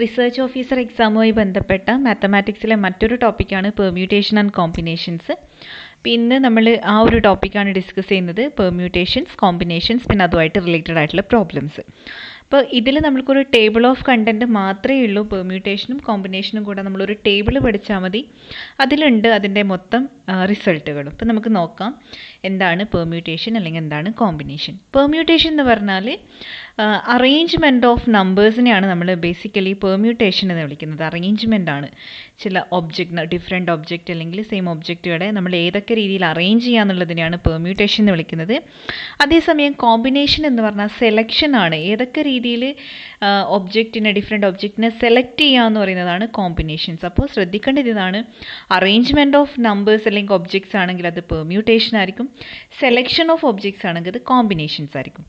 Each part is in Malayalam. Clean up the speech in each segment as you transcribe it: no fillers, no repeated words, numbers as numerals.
റിസർച്ച് ഓഫീസർ എക്സാമുമായി ബന്ധപ്പെട്ട മാത്തമാറ്റിക്സിലെ മറ്റൊരു ടോപ്പിക്കാണ് പെർമ്യൂട്ടേഷൻ ആൻഡ് കോമ്പിനേഷൻസ്. പിന്നെ നമ്മൾ ആ ഒരു ടോപ്പിക്കാണ് ഡിസ്കസ് ചെയ്യുന്നത്, പെർമ്യൂട്ടേഷൻസ്, കോമ്പിനേഷൻസ്, പിന്നെ അതുമായിട്ട് റിലേറ്റഡ് ആയിട്ടുള്ള പ്രോബ്ലംസ്. അപ്പോൾ ഇതിൽ നമ്മൾക്കൊരു ടേബിൾ ഓഫ് കണ്ടൻറ്റ് മാത്രമേ ഉള്ളൂ. പെർമ്യൂട്ടേഷനും കോമ്പിനേഷനും കൂടെ നമ്മളൊരു ടേബിൾ പഠിച്ചാൽ മതി. അതിലുണ്ട് അതിൻ്റെ മൊത്തം റിസൾട്ടുകളും. അപ്പോൾ നമുക്ക് നോക്കാം എന്താണ് പെർമ്യൂട്ടേഷൻ അല്ലെങ്കിൽ എന്താണ് കോമ്പിനേഷൻ. പെർമ്യൂട്ടേഷൻ എന്ന് പറഞ്ഞാൽ അറേഞ്ച്മെൻറ്റ് ഓഫ് നമ്പേഴ്സിനെയാണ് നമ്മൾ ബേസിക്കലി പെർമ്യൂട്ടേഷൻ എന്ന് വിളിക്കുന്നത്. അറേഞ്ച്മെൻ്റ് ആണ്. ചില ഒബ്ജക്റ്റ്, ഡിഫറെൻറ്റ് ഒബ്ജക്റ്റ് അല്ലെങ്കിൽ സെയിം ഒബ്ജക്റ്റുകളെ നമ്മൾ ഏതൊക്കെ രീതിയിൽ അറേഞ്ച് ചെയ്യുക എന്നുള്ളതിനെയാണ് പെർമ്യൂട്ടേഷൻ എന്ന് വിളിക്കുന്നത്. അതേസമയം കോമ്പിനേഷൻ എന്ന് പറഞ്ഞാൽ സെലക്ഷൻ ആണ്. ഏതൊക്കെ രീതിയിൽ ഒബ്ജക്റ്റിനെ, ഡിഫറെൻറ്റ് ഒബ്ജക്റ്റിനെ സെലക്ട് ചെയ്യുക എന്ന് പറയുന്നതാണ് കോമ്പിനേഷൻസ്. അപ്പോൾ ശ്രദ്ധിക്കേണ്ടത് ഇതാണ്, അറേഞ്ച്മെൻറ്റ് ഓഫ് നമ്പേഴ്സ് അല്ലെങ്കിൽ ഒബ്ജക്ട്സ് ആണെങ്കിൽ അത് പെർമ്യൂട്ടേഷൻ ആയിരിക്കും. സെലക്ഷൻ ഓഫ് ഒബ്ജക്ട്സ് ആണെങ്കിൽ അത് കോമ്പിനേഷൻസ് ആയിരിക്കും.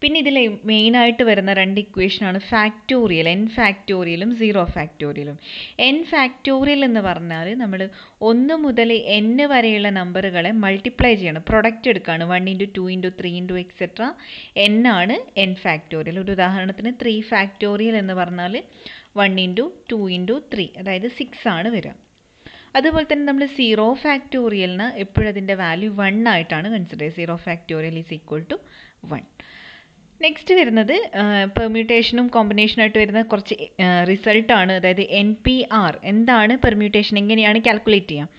പിന്നെ ഇതിൽ മെയിനായിട്ട് വരുന്ന രണ്ട് ഇക്വേഷനാണ് ഫാക്ടോറിയൽ, എൻ ഫാക്ടോറിയലും സീറോ ഫാക്ടോറിയലും. എൻ ഫാക്ടോറിയൽ എന്ന് പറഞ്ഞാൽ നമ്മൾ 1 മുതൽ n വരെയുള്ള നമ്പറുകളെ മൾട്ടിപ്ലൈ ചെയ്യണം, പ്രൊഡക്റ്റ് എടുക്കുകയാണ്. 1 × 2 × 3 × എക്സെട്ര n ആണ് എൻ ഫാക്ടോറിയൽ. ഒരു ഉദാഹരണത്തിന് 3 ഫാക്ടോറിയൽ എന്ന് പറഞ്ഞാൽ 1 × 2 × 3, അതായത് 6 ആണ് വരിക. അതുപോലെ തന്നെ നമ്മൾ സീറോ ഫാക്ടോറിയലിന് എപ്പോഴും അതിൻ്റെ വാല്യൂ 1 ആയിട്ടാണ് കൺസിഡർ ചെയ്യുക. Zero factorial is equal to 1. Next വരുന്നത് പെർമ്യൂട്ടേഷനും കോമ്പിനേഷനായിട്ട് വരുന്ന കുറച്ച് റിസൾട്ടാണ്. അതായത് NPR. എന്താണ് പെർമ്യൂട്ടേഷൻ, എങ്ങനെയാണ് കാൽക്കുലേറ്റ് ചെയ്യുക?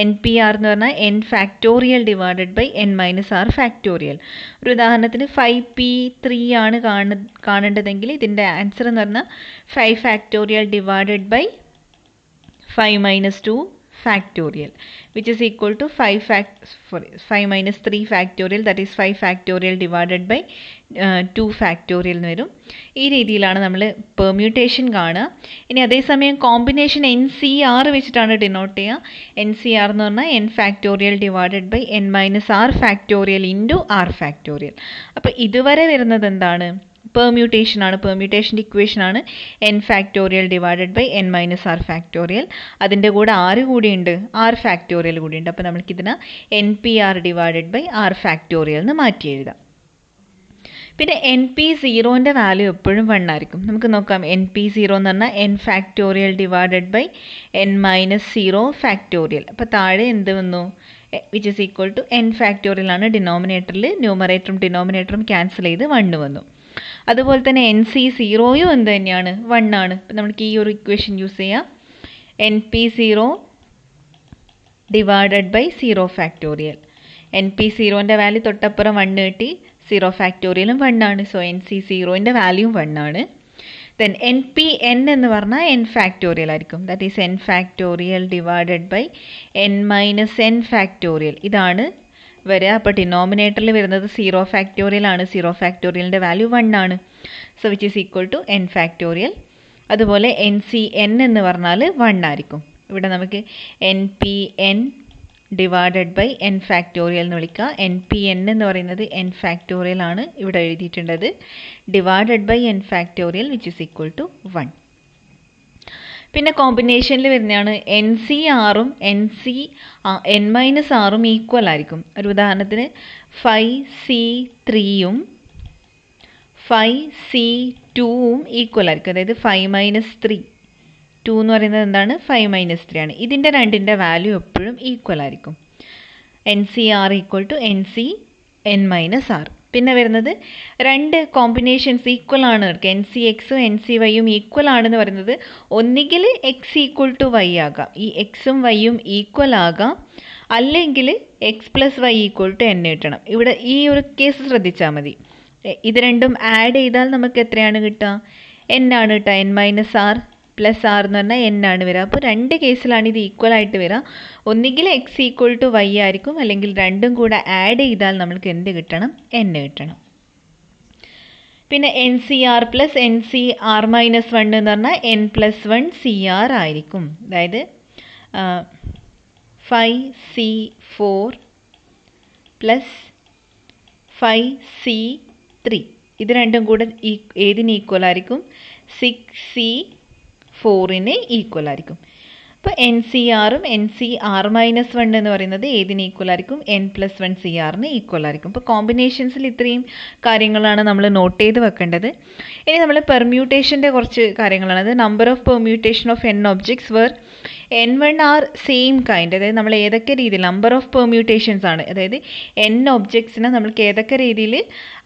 NPR എന്ന് പറഞ്ഞാൽ n factorial divided by n minus r factorial. ഒരു ഉദാഹരണത്തിന് 5p3 ആണ് കാണേണ്ടതെങ്കിൽ ഇതിൻ്റെ ആൻസർ എന്ന് പറഞ്ഞാൽ 5 factorial divided by 5 minus 2 factorial, which is equal to 5 minus 3 factorial, that is 5 factorial divided by 2 factorial എന്ന് വരും. ഈ രീതിയിലാണ് നമ്മൾ പെർമ്യൂട്ടേഷൻ കാണുക. ഇനി അതേസമയം കോമ്പിനേഷൻ NCR വെച്ചിട്ടാണ് ഡിനോട്ട് ചെയ്യുക. NCR എന്ന് പറഞ്ഞാൽ n factorial divided by n minus r factorial into r factorial. അപ്പോൾ ഇതുവരെ വരുന്നത് എന്താണ്? പെർമ്യൂട്ടേഷൻ ആണ്. പെർമ്യൂട്ടേഷൻ്റെ ഇക്വേഷൻ ആണ് n factorial divided by n minus r factorial. അതിൻ്റെ കൂടെ ആര് കൂടിയുണ്ട്? r ഫാക്ടോറിയൽ കൂടിയുണ്ട്. അപ്പോൾ നമുക്കിതിന് NPR divided by r factorial എന്ന് മാറ്റി എഴുതാം. പിന്നെ NP0ൻ്റെ വാല്യൂ എപ്പോഴും 1 ആയിരിക്കും. നമുക്ക് നോക്കാം. NP0 എന്ന് പറഞ്ഞാൽ n factorial divided by n minus 0 factorial. അപ്പോൾ താഴെ എന്ത് വന്നു? Which is equal to n factorial ആണ് ഡിനോമിനേറ്ററിൽ. ന്യൂമറേറ്ററും ഡിനോമിനേറ്ററും ക്യാൻസൽ ചെയ്ത് 1 വന്നു. അതുപോലെ തന്നെ NC0യും എന്ത് തന്നെയാണ്? 1 ആണ്. അപ്പം നമുക്ക് ഈ ഒരു ഇക്വേഷൻ യൂസ് ചെയ്യാം. NP0 divided by 0 factorial. NP0ൻ്റെ വാല്യൂ തൊട്ടപ്പുറം 1 കിട്ടി, 0 ഫാക്ടോറിയലും 1 ആണ്. സോ NC0ൻ്റെ വാല്യൂയും 1 ആണ്. ദെൻ NPN എന്ന് പറഞ്ഞാൽ n ഫാക്ടോറിയൽ ആയിരിക്കും. That is n factorial divided by n minus n factorial. ഇതാണ് വരിക. അപ്പോൾ ഡിനോമിനേറ്ററിൽ വരുന്നത് 0 ഫാക്ടോറിയൽ ആണ്. 0 ഫാക്ടോറിയലിൻ്റെ വാല്യൂ 1 ആണ്. So which is equal to n factorial. അതുപോലെ NCN എന്ന് പറഞ്ഞാൽ 1 ആയിരിക്കും. ഇവിടെ നമുക്ക് NPN divided by n factorial എന്ന് വിളിക്കുക. NPN എന്ന് പറയുന്നത് n ഫാക്ടോറിയൽ ആണ് ഇവിടെ എഴുതിയിട്ടുള്ളത്, divided by n factorial which is equal to 1. പിന്നെ കോമ്പിനേഷനിൽ വരുന്നതാണ് NCRഉം n മൈനസ് ആറും ഈക്വൽ ആയിരിക്കും. ഒരു ഉദാഹരണത്തിന് 5C3യും 5C2വും ഈക്വൽ ആയിരിക്കും. അതായത് 5 മൈനസ് 3, 2 എന്ന് പറയുന്നത് എന്താണ്? 5 മൈനസ് 3 ആണ്. ഇതിൻ്റെ രണ്ടിൻ്റെ വാല്യൂ എപ്പോഴും ഈക്വൽ ആയിരിക്കും. NCR equal to NCN minus r. പിന്നെ വരുന്നത് രണ്ട് കോമ്പിനേഷൻസ് ഈക്വൽ ആണ്. NCXും NCYയും ഈക്വൽ ആണെന്ന് പറയുന്നത് ഒന്നുകിൽ x ഈക്വൽ ടു y ആകാം, ഈ എക്സും വൈയും ഈക്വൽ ആകാം, അല്ലെങ്കിൽ x plus y equal to n കിട്ടണം. ഇവിടെ ഈ ഒരു കേസ് ശ്രദ്ധിച്ചാൽ മതി. ഇത് രണ്ടും ആഡ് ചെയ്താൽ നമുക്ക് എത്രയാണ് കിട്ടുക? n ആണ് കിട്ടുക. n minus r plus r എന്ന് പറഞ്ഞാൽ n ആണ് വരിക. അപ്പോൾ രണ്ട് കേസിലാണ് ഇത് ഈക്വൽ ആയിട്ട് വരിക. ഒന്നുകിൽ x ഈക്വൽ ടു y ആയിരിക്കും, അല്ലെങ്കിൽ രണ്ടും കൂടെ ആഡ് ചെയ്താൽ നമുക്ക് എന്ത് കിട്ടണം? n കിട്ടണം. പിന്നെ NCR പ്ലസ് NCR മൈനസ് 1 എന്ന് പറഞ്ഞാൽ n പ്ലസ് 1 CR ആയിരിക്കും. അതായത് 5C4 പ്ലസ് 5C3 ഇത് രണ്ടും കൂടെ ഏതിന് ഈക്വൽ ആയിരിക്കും? 6C4ന് ഈക്വൽ ആയിരിക്കും. അപ്പോൾ എൻ സി ആറും n c r minus one എന്ന് പറയുന്നത് ഏതിന് ഈക്വൽ ആയിരിക്കും? എൻ പ്ലസ് വൺ സി ആറിന് ഈക്വൽ ആയിരിക്കും. അപ്പോൾ കോമ്പിനേഷൻസിൽ ഇത്രയും കാര്യങ്ങളാണ് നമ്മൾ നോട്ട് ചെയ്ത് വെക്കേണ്ടത്. ഇനി നമ്മൾ പെർമ്യൂട്ടേഷൻ്റെ കുറച്ച് കാര്യങ്ങളാണ്. അത് number of permutation of n objects where N one are same kind. അതായത് നമ്മൾ ഏതൊക്കെ രീതിയിൽ നമ്പർ ഓഫ് പെർമ്യൂട്ടേഷൻസ് ആണ്, അതായത് എൻ ഒബ്ജക്ട്സിനെ നമ്മൾക്ക് ഏതൊക്കെ രീതിയിൽ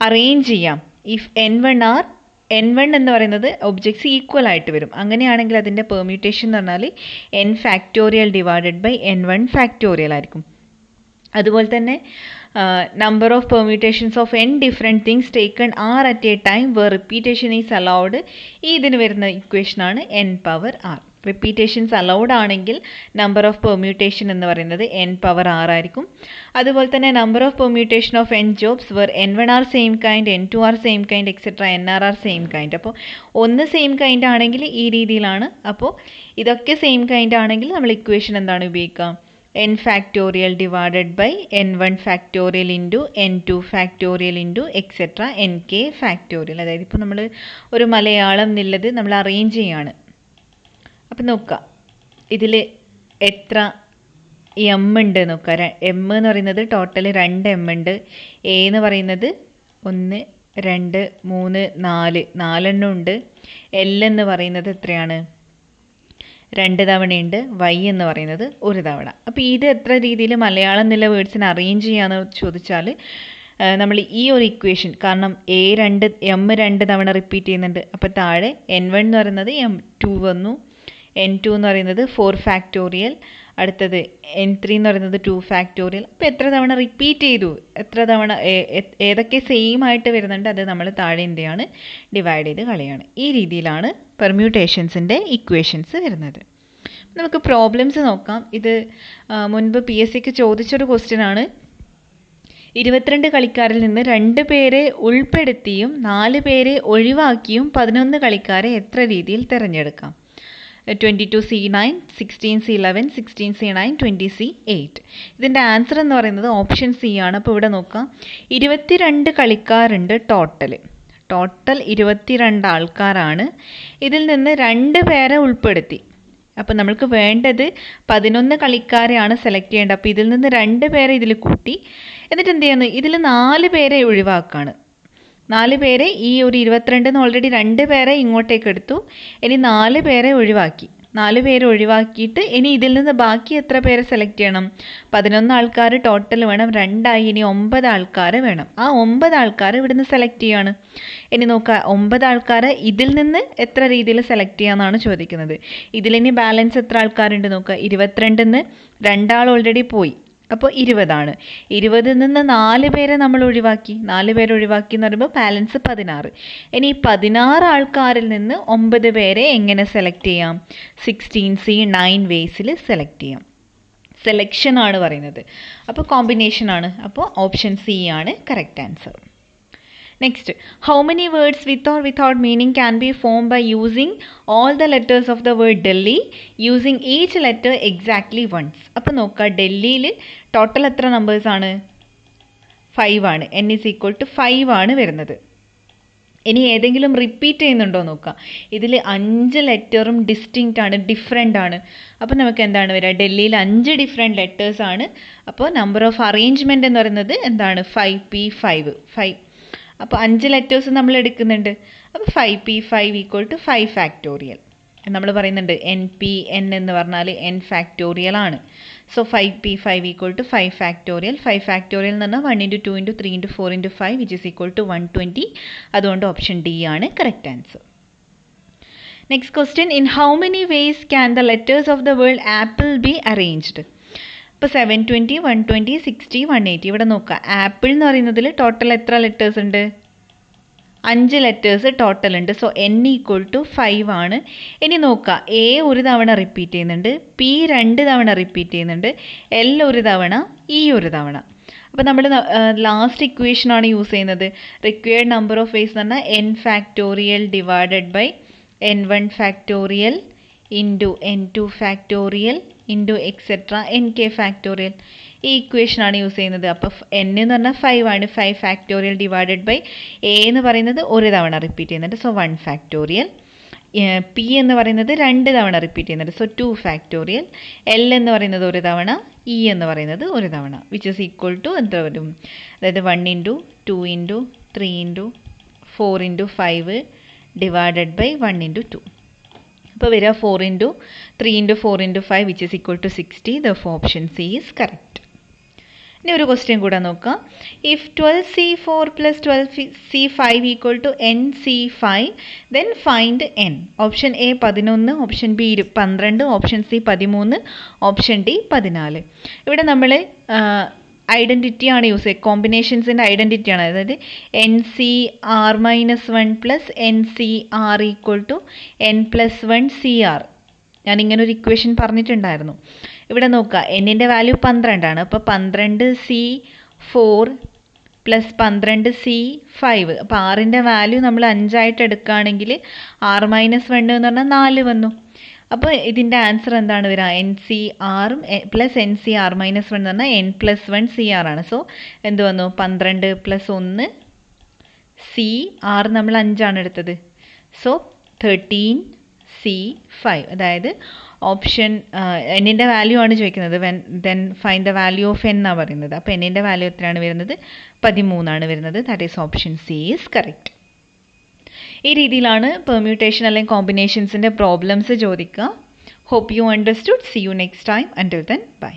അറേഞ്ച് ചെയ്യാം. ഇഫ് എൻ വൺ എന്ന് പറയുന്നത് ഒബ്ജക്ട്സ് ഈക്വൽ ആയിട്ട് വരും. അങ്ങനെയാണെങ്കിൽ അതിൻ്റെ പെർമ്യൂട്ടേഷൻ എന്ന് പറഞ്ഞാൽ N factorial divided by N one factorial ആയിരിക്കും. അതുപോലെ തന്നെ number of permutations of N different things taken R at a time where repetition is allowed. ഇതിന് വരുന്ന ഇക്വേഷനാണ് N power R. Repetitions allowed ആണെങ്കിൽ നമ്പർ ഓഫ് പെർമ്യൂട്ടേഷൻ എന്ന് പറയുന്നത് എൻ പവർ ആർ ആയിരിക്കും. അതുപോലെ തന്നെ number of permutation of N jobs where N one are same kind, N two are same kind, etcetera N R same kind. അപ്പോൾ ഒന്ന് സെയിം കൈൻഡ് ആണെങ്കിൽ ഈ രീതിയിലാണ്. അപ്പോൾ ഇതൊക്കെ സെയിം കൈൻഡ് ആണെങ്കിൽ നമ്മൾ ഇക്വേഷൻ എന്താണ് ഉപയോഗിക്കുക? N factorial divided by N one factorial into n two factorial into etcetera n k factorial. അതായത് ഇപ്പോൾ നമ്മൾ ഒരു മലയാളം എന്നുള്ളത് നമ്മൾ അറേഞ്ച് ചെയ്യാണ്. അപ്പം നോക്കുക, ഇതിൽ എത്ര എം ഉണ്ട് നോക്കുക. എം എന്ന് പറയുന്നത് ടോട്ടൽ 2 എം ഉണ്ട്. എ എന്ന് പറയുന്നത് 1 2 3 4 ഉണ്ട്. എൽ എന്ന് പറയുന്നത് എത്രയാണ്? 2 തവണയുണ്ട്. വൈ എന്ന് പറയുന്നത് 1 തവണ. അപ്പോൾ ഇത് എത്ര രീതിയിൽ മലയാളം എന്നുള്ള വേർഡ്സിനെ അറേഞ്ച് ചെയ്യാമെന്ന് ചോദിച്ചാൽ നമ്മൾ ഈ ഒരു ഇക്വേഷൻ, കാരണം എം 2 തവണ റിപ്പീറ്റ് ചെയ്യുന്നുണ്ട്. അപ്പോൾ താഴെ എൻ വൺ എന്ന് പറയുന്നത് എം 2 വന്നു, എൻ ടു എന്ന് പറയുന്നത് 4 ഫാക്ടോറിയൽ, അടുത്തത് എൻ 3 എന്ന് പറയുന്നത് 2 ഫാക്ടോറിയൽ. അപ്പോൾ എത്ര തവണ റിപ്പീറ്റ് ചെയ്തു, എത്ര തവണ ഏതൊക്കെ സെയിം ആയിട്ട് വരുന്നുണ്ട് അത് നമ്മൾ താഴെ എന്ത് ചെയ്യാണ്? ഡിവൈഡ് ചെയ്ത് കളയാണ്. ഈ രീതിയിലാണ് പെർമ്യൂട്ടേഷൻസിൻ്റെ ഇക്വേഷൻസ് വരുന്നത്. നമുക്ക് പ്രോബ്ലംസ് നോക്കാം. ഇത് മുൻപ് PSCക്ക് ചോദിച്ചൊരു ക്വസ്റ്റ്യൻ ആണ്. 22 കളിക്കാരിൽ നിന്ന് 2 പേരെ ഉൾപ്പെടുത്തിയും 4 പേരെ ഒഴിവാക്കിയും 11 കളിക്കാരെ എത്ര രീതിയിൽ തിരഞ്ഞെടുക്കാം? 22C9, 16C11, 16C9, 20C8. ഇതിൻ്റെ ആൻസർ എന്ന് പറയുന്നത് ഓപ്ഷൻ സി ആണ്. അപ്പോൾ ഇവിടെ നോക്കാം, 22 കളിക്കാരുണ്ട് ടോട്ടൽ 22 ആൾക്കാരാണ്. ഇതിൽ നിന്ന് 2 പേരെ ഉൾപ്പെടുത്തി. അപ്പോൾ നമ്മൾക്ക് വേണ്ടത് 11 കളിക്കാരെയാണ് സെലക്ട് ചെയ്യേണ്ടത്. അപ്പോൾ ഇതിൽ നിന്ന് 2 പേരെ ഇതിൽ കൂട്ടി, എന്നിട്ട് എന്ത് ചെയ്യുന്നു? ഇതിൽ 4 പേരെ ഒഴിവാക്കാണ്. 4 പേരെ ഈ ഒരു 22 ഓൾറെഡി 2 പേരെ ഇങ്ങോട്ടേക്ക് എടുത്തു. ഇനി 4 പേരെ ഒഴിവാക്കി. 4 പേരെ ഒഴിവാക്കിയിട്ട് ഇനി ഇതിൽ നിന്ന് ബാക്കി എത്ര പേരെ സെലക്ട് ചെയ്യണം? 11 ആൾക്കാർ ടോട്ടൽ വേണം. 2 ഇനി 9 ആൾക്കാർ വേണം. ആ 9 ആൾക്കാർ ഇവിടുന്ന് സെലക്ട് ചെയ്യാണ്. ഇനി നോക്കുക, 9 ആൾക്കാരെ ഇതിൽ നിന്ന് എത്ര രീതിയിൽ സെലക്ട് ചെയ്യാമെന്നാണ് ചോദിക്കുന്നത്. ഇതിലിനി ബാലൻസ് എത്ര ആൾക്കാരുണ്ട് നോക്കുക. 22 നിന്ന് 2 ആൾ ഓൾറെഡി പോയി, അപ്പോൾ 20 ആണ്. 20 നിന്ന് 4 പേരെ നമ്മൾ ഒഴിവാക്കി. 4 പേരെ ഒഴിവാക്കി എന്ന് പറയുമ്പോൾ ബാലൻസ് 16. ഇനി 16 ആൾക്കാരിൽ നിന്ന് 9 പേരെ എങ്ങനെ സെലക്ട് ചെയ്യാം? 16C9 വേസിൽ സെലക്ട് ചെയ്യാം. സെലക്ഷൻ ആണ് പറയുന്നത്. അപ്പോൾ കോമ്പിനേഷൻ ആണ്. അപ്പോൾ ഓപ്ഷൻ സി ആണ് correct answer. Next, how many words with or without meaning can be formed by using all the letters of the word Delhi, using each letter exactly once? അപ്പോൾ നോക്കുക, ഡൽഹിയിൽ ടോട്ടൽ എത്ര നമ്പേഴ്സ് ആണ്? 5 ആണ്. n is equal to 5 ആണ് വരുന്നത്. ഇനി ഏതെങ്കിലും റിപ്പീറ്റ് ചെയ്യുന്നുണ്ടോ നോക്കുക. ഇതിൽ 5 ലെറ്ററും ഡിസ്റ്റിങ്ക്റ്റ് ആണ്, ഡിഫറെൻ്റ് ആണ്. അപ്പോൾ നമുക്ക് എന്താണ് വരിക? ഡൽഹിയിൽ 5 ഡിഫറെൻറ്റ് ലെറ്റേഴ്സ് ആണ്. അപ്പോൾ നമ്പർ ഓഫ് അറേഞ്ച്മെൻറ്റ് എന്ന് പറയുന്നത് എന്താണ്? 5p5. അപ്പോൾ 5 ലെറ്റേഴ്സ് നമ്മൾ എടുക്കുന്നുണ്ട്. അപ്പോൾ 5p5 ഈക്വൽ ടു 5 ഫാക്ടോറിയൽ നമ്മൾ പറയുന്നുണ്ട്. n എന്ന് പറഞ്ഞാൽ n ഫാക്ടോറിയൽ ആണ്. So 5p5 equal to 5 factorial. 5 factorial എന്ന് പറഞ്ഞാൽ 1 × 2 × 3 × 4 × 5 വിച്ച് ഈസ് ഈക്വൽ ടു 120. അതുകൊണ്ട് ഓപ്ഷൻ ഡി ആണ് correct answer. Next question, in how many ways can the letters of the word apple be arranged? ഇപ്പോൾ 720, 120, 60, 180. ഇവിടെ നോക്കുക, ആപ്പിൾ എന്ന് പറയുന്നതിൽ ടോട്ടൽ എത്ര ലെറ്റേഴ്സ് ഉണ്ട്? 5 ലെറ്റേഴ്സ് ടോട്ടൽ ഉണ്ട്. സോ n ഈക്വൽ ടു 5 ആണ്. ഇനി നോക്കുക, എ 1 തവണ റിപ്പീറ്റ് ചെയ്യുന്നുണ്ട്, പി 2 തവണ റിപ്പീറ്റ് ചെയ്യുന്നുണ്ട്, എൽ 1 തവണ, ഇ 1 തവണ. അപ്പോൾ നമ്മൾ ലാസ്റ്റ് ഇക്വേഷനാണ് യൂസ് ചെയ്യുന്നത്. റിക്വയർഡ് നമ്പർ ഓഫ് വേസ് എന്ന് പറഞ്ഞാൽ n factorial divided by n1 factorial into n2 factorial into etcetera nk factorial. ഈ ഇക്വേഷനാണ് യൂസ് ചെയ്യുന്നത്. അപ്പോൾ n എന്ന് പറഞ്ഞാൽ 5 ആണ്. 5 ഫാക്ടോറിയൽ ഡിവൈഡഡ് ബൈ എ എന്ന് പറയുന്നത് 1 തവണ റിപ്പീറ്റ് ചെയ്യുന്നുണ്ട്. So 1 factorial. പി എന്ന് പറയുന്നത് 2 തവണ റിപ്പീറ്റ് ചെയ്യുന്നുണ്ട്. So 2 factorial. എൽ എന്ന് പറയുന്നത് 1 തവണ, ഇ എന്ന് പറയുന്നത് 1 തവണ, വിച്ച് ഈസ് ഈക്വൽ ടു എന്താ വരും? അതായത് 1 into 2 into 3 into 4 into 5 by ബൈ 1 ഇൻറ്റു 2. അപ്പോൾ വരിക 4 into 3 into 4 into 5 which is equal to 60. Therefore option C is correct. ഇനി ഒരു ക്വസ്റ്റ്യൻ കൂടെ നോക്കാം. If 12C4 plus 12C5 equal to NC5 then find N. Option A 11, option B 12, option C 13, option D 14. ഇവിടെ നമ്മൾ ഐഡൻറ്റിറ്റിയാണ് യൂസ് ചെയ്യുക, കോമ്പിനേഷൻസിൻ്റെ ഐഡൻറ്റിറ്റിയാണ്. അതായത് NCR-1 plus NCR equal to N+1CR. ഞാനിങ്ങനെ ഒരു ഇക്വേഷൻ പറഞ്ഞിട്ടുണ്ടായിരുന്നു. ഇവിടെ നോക്കുക, എന്നിൻ്റെ വാല്യൂ 12 ആണ്. അപ്പോൾ 12C4 പ്ലസ് 12C5. അപ്പോൾ ആറിൻ്റെ വാല്യൂ നമ്മൾ 5 ആയിട്ട് എടുക്കുകയാണെങ്കിൽ R-1 എന്ന് പറഞ്ഞാൽ 4 വന്നു. അപ്പോൾ ഇതിൻ്റെ ആൻസർ എന്താണ് വരിക? NCR പ്ലസ് NCR-1 എന്ന് പറഞ്ഞാൽ N+1CR ആണ്. സോ എന്ത് വന്നു? 12 പ്ലസ് 1 CR നമ്മൾ 5 ആണ് എടുത്തത്. So 13C5. അതായത് ഓപ്ഷൻ എന്നിൻ്റെ വാല്യൂ ആണ് ചോദിക്കുന്നത്. Then find the value of N എന്നാണ് പറയുന്നത്. അപ്പോൾ എന്നിൻ്റെ വാല്യൂ എത്രയാണ് വരുന്നത്? 13 ആണ് വരുന്നത്. That is option C is correct. ഈ രീതിയിലാണ് പെർമ്യൂട്ടേഷൻ അല്ലെങ്കിൽ കോമ്പിനേഷൻസിൻ്റെ പ്രോബ്ലംസ് ചോദിക്കുക. Hope you understood. See you next time. Until then by.